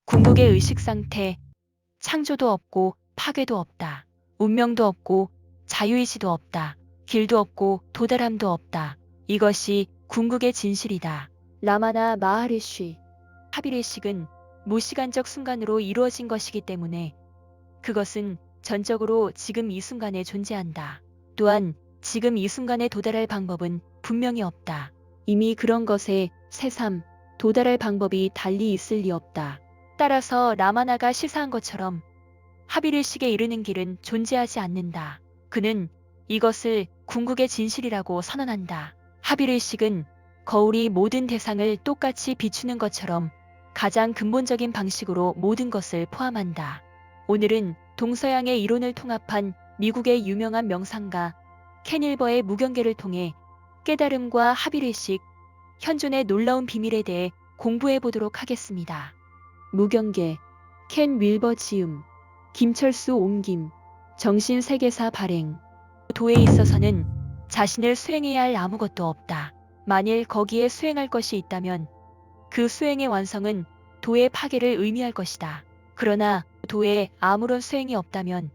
궁극의 의식 상태, 창조도 없고 파괴도 없다. 운명도 없고 자유의지도 없다. 길도 없고 도달함도 없다. 이것이 궁극의 진실이다. 라마나 마하리쉬. 합일의식은 무시간적 순간으로 이루어진 것이기 때문에 그것은 전적으로 지금 이 순간에 존재한다. 또한 지금 이 순간에 도달할 방법은 분명히 없다. 이미 그런 것에 새삼 도달할 방법이 달리 있을 리 없다. 따라서 라마나가 시사한 것처럼 합일의식에 이르는 길은 존재하지 않는다. 그는 이것을 궁극의 진실이라고 선언한다. 합일의식은 거울이 모든 대상을 똑같이 비추는 것처럼 가장 근본적인 방식으로 모든 것을 포함한다. 오늘은 동서양의 이론을 통합한 미국의 유명한 명상가 켄 윌버의 무경계를 통해 깨달음과 합일의식, 현존의 놀라운 비밀에 대해 공부해 보도록 하겠습니다. 무경계, 켄 윌버 지음, 김철수 옮김, 정신세계사 발행. 도에 있어서는 자신을 수행해야 할 아무것도 없다. 만일 거기에 수행할 것이 있다면 그 수행의 완성은 도의 파괴를 의미할 것이다. 그러나 도에 아무런 수행이 없다면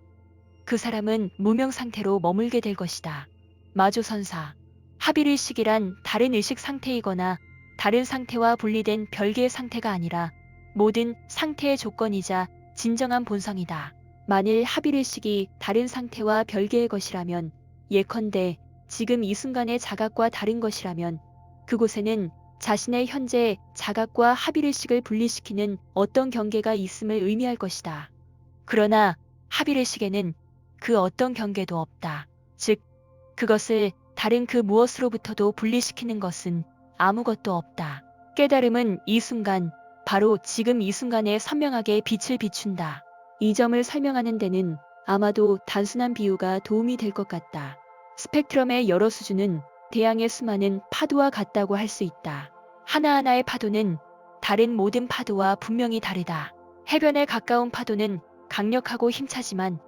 그 사람은 무명 상태로 머물게 될 것이다. 마조선사. 합일의식이란 다른 의식 상태이거나 다른 상태와 분리된 별개의 상태가 아니라 모든 상태의 조건이자 진정한 본성이다. 만일 합일의식이 다른 상태와 별개의 것이라면, 예컨대 지금 이 순간의 자각과 다른 것이라면 그곳에는 자신의 현재 자각과 합일의식을 분리시키는 어떤 경계가 있음을 의미할 것이다. 그러나 합일의식에는 그 어떤 경계도 없다. 즉, 그것을 다른 그 무엇으로부터도 분리시키는 것은 아무것도 없다. 깨달음은 이 순간, 바로 지금 이 순간에 선명하게 빛을 비춘다. 이 점을 설명하는 데는 아마도 단순한 비유가 도움이 될 것 같다. 스펙트럼의 여러 수준은 대양의 수많은 파도와 같다고 할 수 있다. 하나하나의 파도는 다른 모든 파도와 분명히 다르다. 해변에 가까운 파도는 강력하고 힘차지만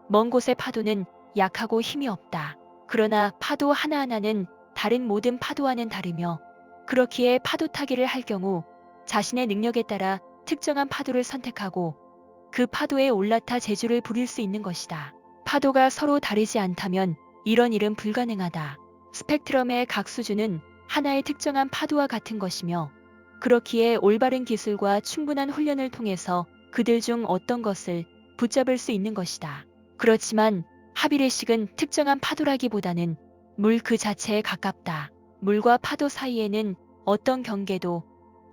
먼 곳의 파도는 약하고 힘이 없다. 그러나 파도 하나하나는 다른 모든 파도와는 다르며 그렇기에 파도 타기를 할 경우 자신의 능력에 따라 특정한 파도를 선택하고 그 파도에 올라타 재주를 부릴 수 있는 것이다. 파도가 서로 다르지 않다면 이런 일은 불가능하다. 스펙트럼의 각 수준은 하나의 특정한 파도와 같은 것이며 그렇기에 올바른 기술과 충분한 훈련을 통해서 그들 중 어떤 것을 붙잡을 수 있는 것이다. 그렇지만 합일의식은 특정한 파도라기보다는 물 그 자체에 가깝다. 물과 파도 사이에는 어떤 경계도,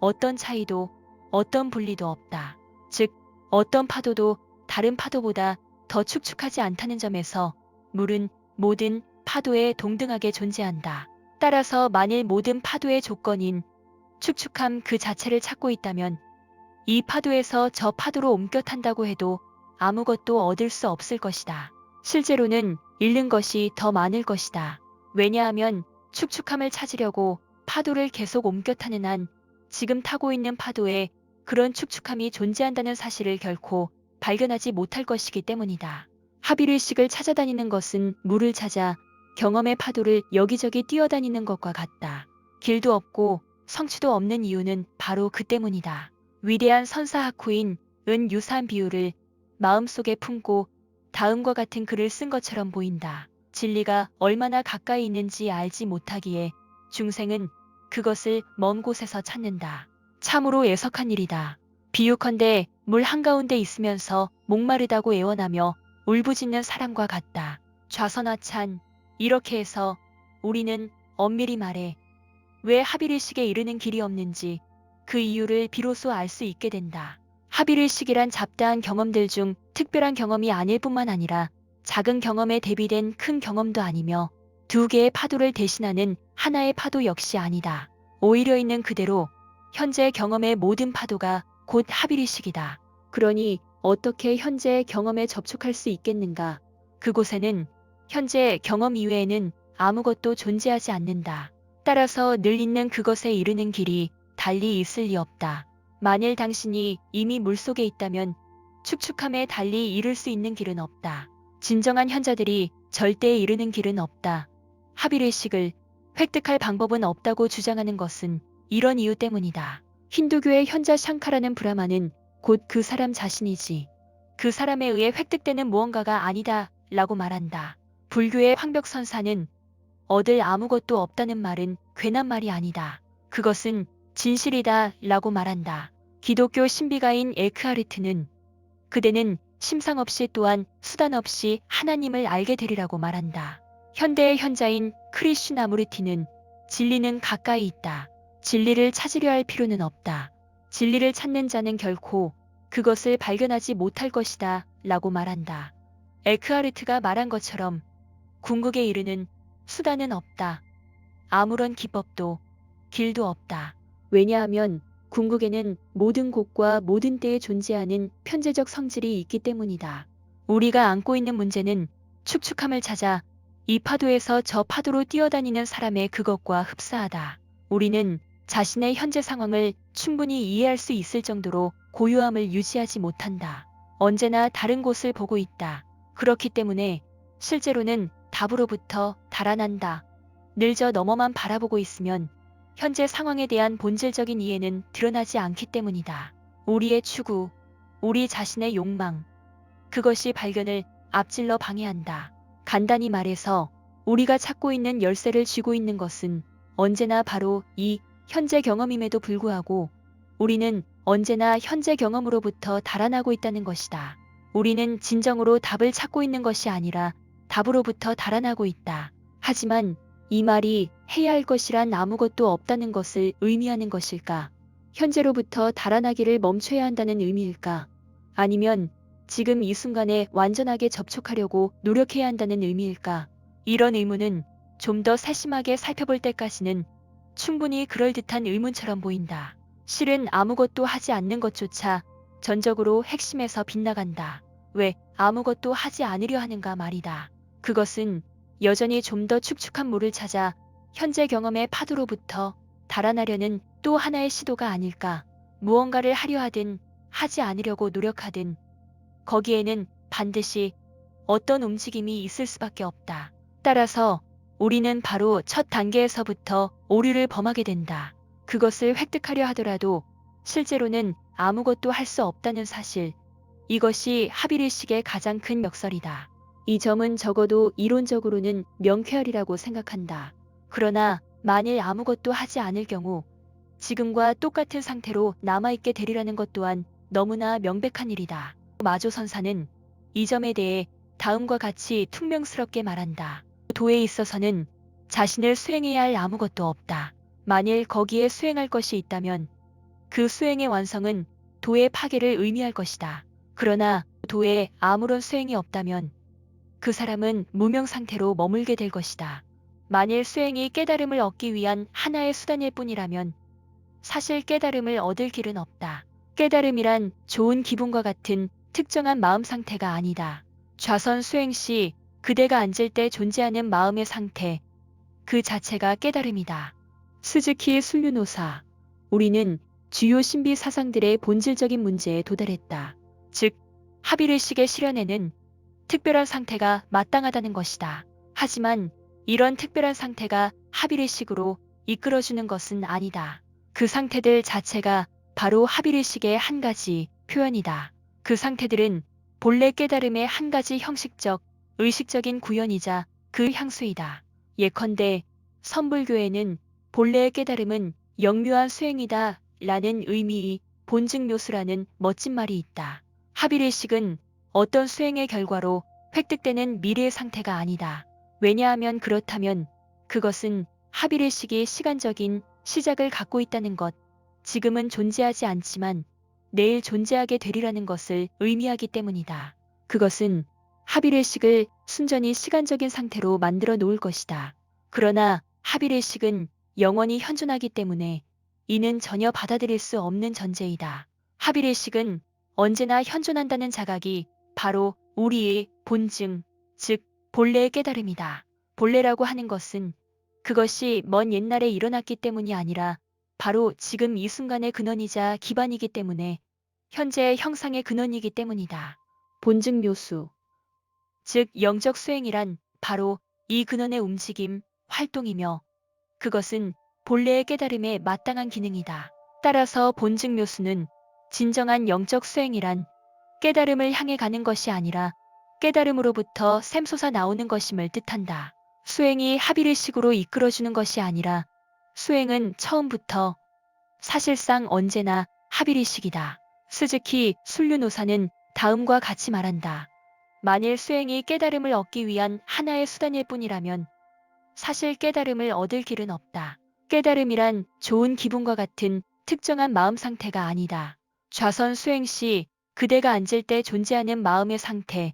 어떤 차이도, 어떤 분리도 없다. 즉, 어떤 파도도 다른 파도보다 더 축축하지 않다는 점에서 물은 모든 파도에 동등하게 존재한다. 따라서 만일 모든 파도의 조건인 축축함 그 자체를 찾고 있다면 이 파도에서 저 파도로 옮겨 탄다고 해도 아무것도 얻을 수 없을 것이다. 실제로는 잃는 것이 더 많을 것이다. 왜냐하면 축축함을 찾으려고 파도를 계속 옮겨 타는 한 지금 타고 있는 파도에 그런 축축함이 존재한다는 사실을 결코 발견하지 못할 것이기 때문이다. 합일의식을 찾아다니는 것은 물을 찾아 경험의 파도를 여기저기 뛰어다니는 것과 같다. 길도 없고 성취도 없는 이유는 바로 그 때문이다. 위대한 선사 하쿠인 은 유사한 비유를 마음속에 품고 다음과 같은 글을 쓴 것처럼 보인다. 진리가 얼마나 가까이 있는지 알지 못하기에 중생은 그것을 먼 곳에서 찾는다. 참으로 애석한 일이다. 비유컨대 물 한가운데 있으면서 목마르다고 애원하며 울부짖는 사람과 같다. 좌선화찬. 이렇게 해서 우리는 엄밀히 말해 왜 합일의식에 이르는 길이 없는지 그 이유를 비로소 알 수 있게 된다. 합일의식이란 잡다한 경험들 중 특별한 경험이 아닐 뿐만 아니라 작은 경험에 대비된 큰 경험도 아니며 두 개의 파도를 대신하는 하나의 파도 역시 아니다. 오히려 있는 그대로 현재 경험의 모든 파도가 곧 합일의식이다. 그러니 어떻게 현재 경험에 접촉할 수 있겠는가? 그곳에는 현재 경험 이외에는 아무것도 존재하지 않는다. 따라서 늘 있는 그것에 이르는 길이 달리 있을 리 없다. 만일 당신이 이미 물속에 있다면 축축함에 달리 이룰 수 있는 길은 없다. 진정한 현자들이 절대에 이르는 길은 없다. 합일의식을 획득할 방법은 없다고 주장하는 것은 이런 이유 때문이다. 힌두교의 현자 샹카라는 브라마는 곧 그 사람 자신이지. 그 사람에 의해 획득되는 무언가가 아니다 라고 말한다. 불교의 황벽선사는 얻을 아무것도 없다는 말은 괜한 말이 아니다. 그것은 진실이다 라고 말한다. 기독교 신비가인 에크하르트는 그대는 심상 없이 또한 수단 없이 하나님을 알게 되리라고 말한다. 현대의 현자인 크리슈나무르티는 진리는 가까이 있다. 진리를 찾으려 할 필요는 없다. 진리를 찾는 자는 결코 그것을 발견하지 못할 것이다 라고 말한다. 에크하르트가 말한 것처럼 궁극에 이르는 수단은 없다. 아무런 기법도 길도 없다. 왜냐하면 궁극에는 모든 곳과 모든 때에 존재하는 편재적 성질이 있기 때문이다. 우리가 안고 있는 문제는 축축함을 찾아 이 파도에서 저 파도로 뛰어다니는 사람의 그것과 흡사하다. 우리는 자신의 현재 상황을 충분히 이해할 수 있을 정도로 고요함을 유지하지 못한다. 언제나 다른 곳을 보고 있다. 그렇기 때문에 실제로는 답으로부터 달아난다. 늘 저 너머만 바라보고 있으면 현재 상황에 대한 본질적인 이해는 드러나지 않기 때문이다. 우리의 추구, 우리 자신의 욕망, 그것이 발견을 앞질러 방해한다. 간단히 말해서 우리가 찾고 있는 열쇠를 쥐고 있는 것은 언제나 바로 이 현재 경험임에도 불구하고 우리는 언제나 현재 경험으로부터 달아나고 있다는 것이다. 우리는 진정으로 답을 찾고 있는 것이 아니라 답으로부터 달아나고 있다. 하지만 이 말이 해야 할 것이란 아무것도 없다는 것을 의미하는 것일까? 현재로부터 달아나기를 멈춰야 한다는 의미일까? 아니면 지금 이 순간에 완전하게 접촉하려고 노력해야 한다는 의미일까? 이런 의문은 좀 더 세심하게 살펴볼 때까지는 충분히 그럴듯한 의문처럼 보인다. 실은 아무것도 하지 않는 것조차 전적으로 핵심에서 빗나간다. 왜 아무것도 하지 않으려 하는가 말이다. 그것은 여전히 좀 더 축축한 물을 찾아 현재 경험의 파도로부터 달아나려는 또 하나의 시도가 아닐까. 무언가를 하려 하든 하지 않으려고 노력하든 거기에는 반드시 어떤 움직임이 있을 수밖에 없다. 따라서 우리는 바로 첫 단계에서부터 오류를 범하게 된다. 그것을 획득하려 하더라도 실제로는 아무것도 할 수 없다는 사실. 이것이 하비리식의 가장 큰 역설이다. 이 점은 적어도 이론적으로는 명쾌하리라고 생각한다. 그러나 만일 아무것도 하지 않을 경우 지금과 똑같은 상태로 남아있게 되리라는 것 또한 너무나 명백한 일이다. 마조선사는 이 점에 대해 다음과 같이 퉁명스럽게 말한다. 도에 있어서는 자신을 수행해야 할 아무것도 없다. 만일 거기에 수행할 것이 있다면 그 수행의 완성은 도의 파괴를 의미할 것이다. 그러나 도에 아무런 수행이 없다면 그 사람은 무명 상태로 머물게 될 것이다. 만일 수행이 깨달음을 얻기 위한 하나의 수단일 뿐이라면 사실 깨달음을 얻을 길은 없다. 깨달음이란 좋은 기분과 같은 특정한 마음 상태가 아니다. 좌선 수행 시 그대가 앉을 때 존재하는 마음의 상태, 그 자체가 깨달음이다. 스즈키 순류노사, 우리는 주요 신비 사상들의 본질적인 문제에 도달했다. 즉, 하비르식의 실현에는 특별한 상태가 마땅하다는 것이다. 하지만 이런 특별한 상태가 하비르식으로 이끌어주는 것은 아니다. 그 상태들 자체가 바로 하비르식의 한 가지 표현이다. 그 상태들은 본래 깨달음의 한 가지 형식적, 의식적인 구현이자 그 향수이다. 예컨대 선불교에는 본래의 깨달음은 영묘한 수행이다 라는 의미의 본증묘수라는 멋진 말이 있다. 하비르식은 어떤 수행의 결과로 획득되는 미래의 상태가 아니다. 왜냐하면 그렇다면 그것은 하비르식이 시간적인 시작을 갖고 있다는 것, 지금은 존재하지 않지만 내일 존재하게 되리라는 것을 의미하기 때문이다. 그것은 하비르식을 순전히 시간적인 상태로 만들어 놓을 것이다. 그러나 하비르식은 영원히 현존하기 때문에 이는 전혀 받아들일 수 없는 전제이다. 하비르식은 언제나 현존한다는 자각이 바로 우리의 본증, 즉 본래의 깨달음이다. 본래라고 하는 것은 그것이 먼 옛날에 일어났기 때문이 아니라 바로 지금 이 순간의 근원이자 기반이기 때문에 현재의 형상의 근원이기 때문이다. 본증 묘수, 즉 영적 수행이란 바로 이 근원의 움직임, 활동이며 그것은 본래의 깨달음에 마땅한 기능이다. 따라서 본증 묘수는 진정한 영적 수행이란 깨달음을 향해 가는 것이 아니라 깨달음으로부터 샘솟아 나오는 것임을 뜻한다. 수행이 합의의식으로 이끌어주는 것이 아니라 수행은 처음부터 사실상 언제나 합의의식이다. 스즈키 순류노사는 다음과 같이 말한다. 만일 수행이 깨달음을 얻기 위한 하나의 수단일 뿐이라면 사실 깨달음을 얻을 길은 없다. 깨달음이란 좋은 기분과 같은 특정한 마음 상태가 아니다. 좌선 수행 시 그대가 앉을 때 존재하는 마음의 상태,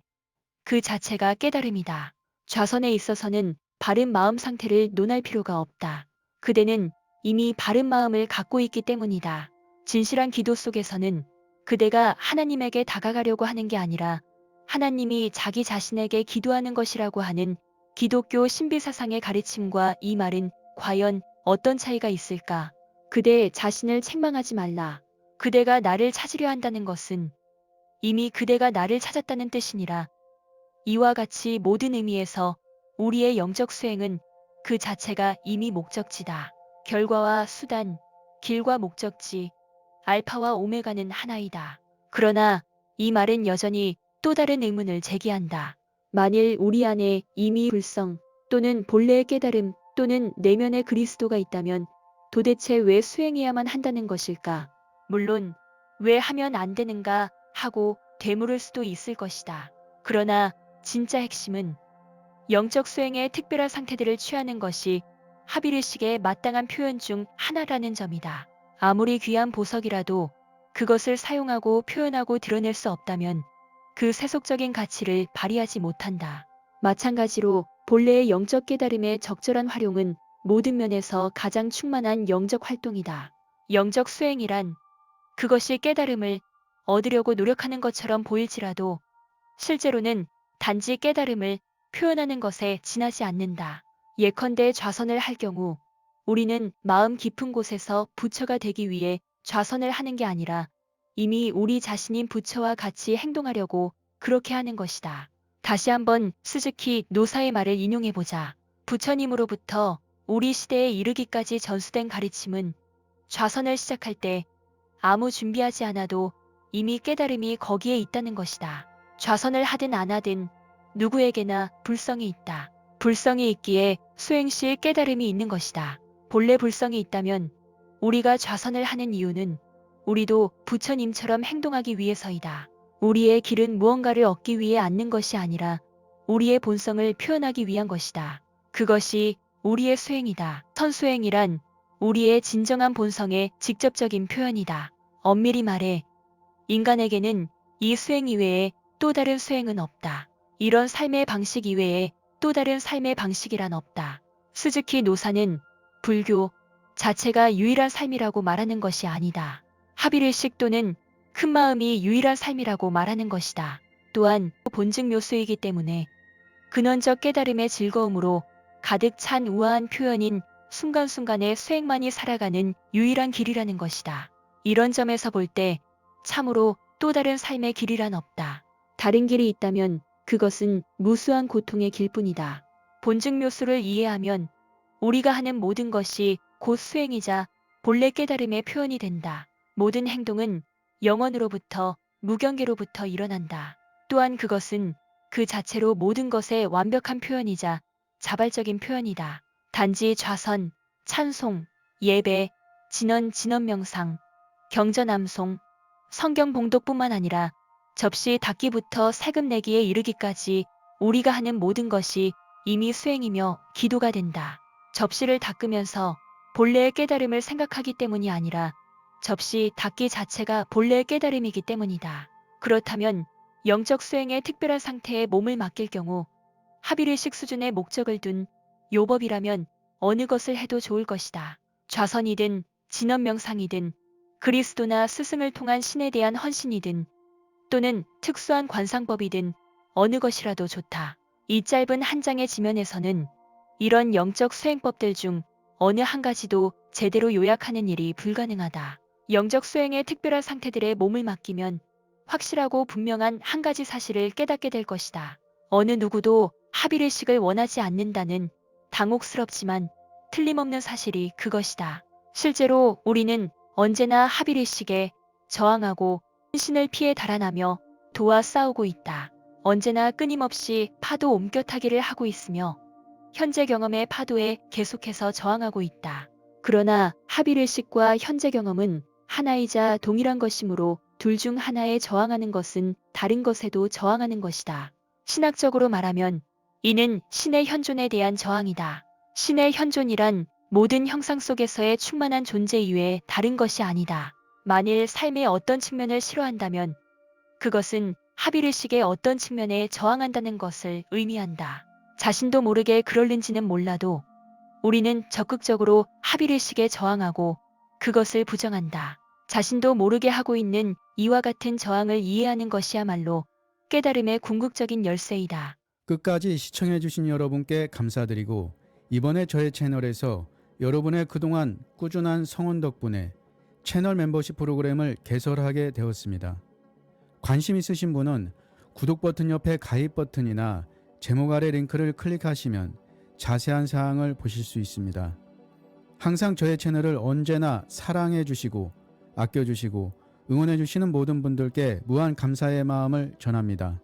그 자체가 깨달음이다. 좌선에 있어서는 바른 마음 상태를 논할 필요가 없다. 그대는 이미 바른 마음을 갖고 있기 때문이다. 진실한 기도 속에서는 그대가 하나님에게 다가가려고 하는 게 아니라 하나님이 자기 자신에게 기도하는 것이라고 하는 기독교 신비사상의 가르침과 이 말은 과연 어떤 차이가 있을까? 그대 자신을 책망하지 말라. 그대가 나를 찾으려 한다는 것은 이미 그대가 나를 찾았다는 뜻이니라. 이와 같이 모든 의미에서 우리의 영적 수행은 그 자체가 이미 목적지다. 결과와 수단, 길과 목적지, 알파와 오메가는 하나이다. 그러나 이 말은 여전히 또 다른 의문을 제기한다. 만일 우리 안에 이미 불성 또는 본래의 깨달음 또는 내면의 그리스도가 있다면 도대체 왜 수행해야만 한다는 것일까? 물론 왜 하면 안 되는가 하고 되물을 수도 있을 것이다. 그러나 진짜 핵심은 영적 수행의 특별한 상태들을 취하는 것이 합의의식의 마땅한 표현 중 하나라는 점이다. 아무리 귀한 보석이라도 그것을 사용하고 표현하고 드러낼 수 없다면 그 세속적인 가치를 발휘하지 못한다. 마찬가지로 본래의 영적 깨달음의 적절한 활용은 모든 면에서 가장 충만한 영적 활동이다. 영적 수행이란 그것이 깨달음을 얻으려고 노력하는 것처럼 보일지라도 실제로는 단지 깨달음을 표현하는 것에 지나지 않는다. 예컨대 좌선을 할 경우 우리는 마음 깊은 곳에서 부처가 되기 위해 좌선을 하는 게 아니라 이미 우리 자신인 부처와 같이 행동하려고 그렇게 하는 것이다. 다시 한번 스즈키 노사의 말을 인용해보자. 부처님으로부터 우리 시대에 이르기까지 전수된 가르침은 좌선을 시작할 때 아무 준비하지 않아도 이미 깨달음이 거기에 있다는 것이다. 좌선을 하든 안 하든 누구에게나 불성이 있다. 불성이 있기에 수행 시 깨달음이 있는 것이다. 본래 불성이 있다면 우리가 좌선을 하는 이유는 우리도 부처님처럼 행동하기 위해서이다. 우리의 길은 무언가를 얻기 위해 앉는 것이 아니라 우리의 본성을 표현하기 위한 것이다. 그것이 우리의 수행이다. 선수행이란 우리의 진정한 본성의 직접적인 표현이다. 엄밀히 말해 인간에게는 이 수행 이외에 또 다른 수행은 없다. 이런 삶의 방식 이외에 또 다른 삶의 방식이란 없다. 스즈키 노사는 불교 자체가 유일한 삶이라고 말하는 것이 아니다. 합의의식 또는 큰 마음이 유일한 삶이라고 말하는 것이다. 또한 본즉 묘수이기 때문에 근원적 깨달음의 즐거움으로 가득 찬 우아한 표현인 순간순간의 수행만이 살아가는 유일한 길이라는 것이다. 이런 점에서 볼 때 참으로 또 다른 삶의 길이란 없다. 다른 길이 있다면 그것은 무수한 고통의 길뿐이다. 본즉 묘수를 이해하면 우리가 하는 모든 것이 곧 수행이자 본래 깨달음의 표현이 된다. 모든 행동은 영원으로부터 무경계로부터 일어난다. 또한 그것은 그 자체로 모든 것의 완벽한 표현이자 자발적인 표현이다. 단지 좌선, 찬송, 예배, 진언명상, 경전암송, 성경 봉독뿐만 아니라 접시 닦기부터 세금 내기에 이르기까지 우리가 하는 모든 것이 이미 수행이며 기도가 된다. 접시를 닦으면서 본래의 깨달음을 생각하기 때문이 아니라 접시 닦기 자체가 본래의 깨달음이기 때문이다. 그렇다면 영적 수행의 특별한 상태에 몸을 맡길 경우 합의의식 수준의 목적을 둔 요법이라면 어느 것을 해도 좋을 것이다. 좌선이든 진언명상이든 그리스도나 스승을 통한 신에 대한 헌신이든 또는 특수한 관상법이든 어느 것이라도 좋다. 이 짧은 한 장의 지면에서는 이런 영적 수행법들 중 어느 한 가지도 제대로 요약하는 일이 불가능하다. 영적 수행의 특별한 상태들의 몸을 맡기면 확실하고 분명한 한 가지 사실을 깨닫게 될 것이다. 어느 누구도 합의의식을 원하지 않는다는 당혹스럽지만 틀림없는 사실이 그것이다. 실제로 우리는 언제나 합의의식에 저항하고 신을 피해 달아나며 도와 싸우고 있다. 언제나 끊임없이 파도 옮겨타기를 하고 있으며 현재 경험의 파도에 계속해서 저항하고 있다. 그러나 합의의식과 현재 경험은 하나이자 동일한 것이므로 둘 중 하나에 저항하는 것은 다른 것에도 저항하는 것이다. 신학적으로 말하면 이는 신의 현존에 대한 저항이다. 신의 현존이란 모든 형상 속에서의 충만한 존재 이외에 다른 것이 아니다. 만일 삶의 어떤 측면을 싫어한다면 그것은 합의의식의 어떤 측면에 저항한다는 것을 의미한다. 자신도 모르게 그럴는지는 몰라도 우리는 적극적으로 합의의식에 저항하고 그것을 부정한다. 자신도 모르게 하고 있는 이와 같은 저항을 이해하는 것이야말로 깨달음의 궁극적인 열쇠이다. 끝까지 시청해주신 여러분께 감사드리고 이번에 저의 채널에서 여러분의 그동안 꾸준한 성원 덕분에 채널 멤버십 프로그램을 개설하게 되었습니다. 관심 있으신 분은 구독 버튼 옆에 가입 버튼이나 제목 아래 링크를 클릭하시면 자세한 사항을 보실 수 있습니다. 항상 저의 채널을 언제나 사랑해 주시고 아껴 주시고 응원해 주시는 모든 분들께 무한 감사의 마음을 전합니다.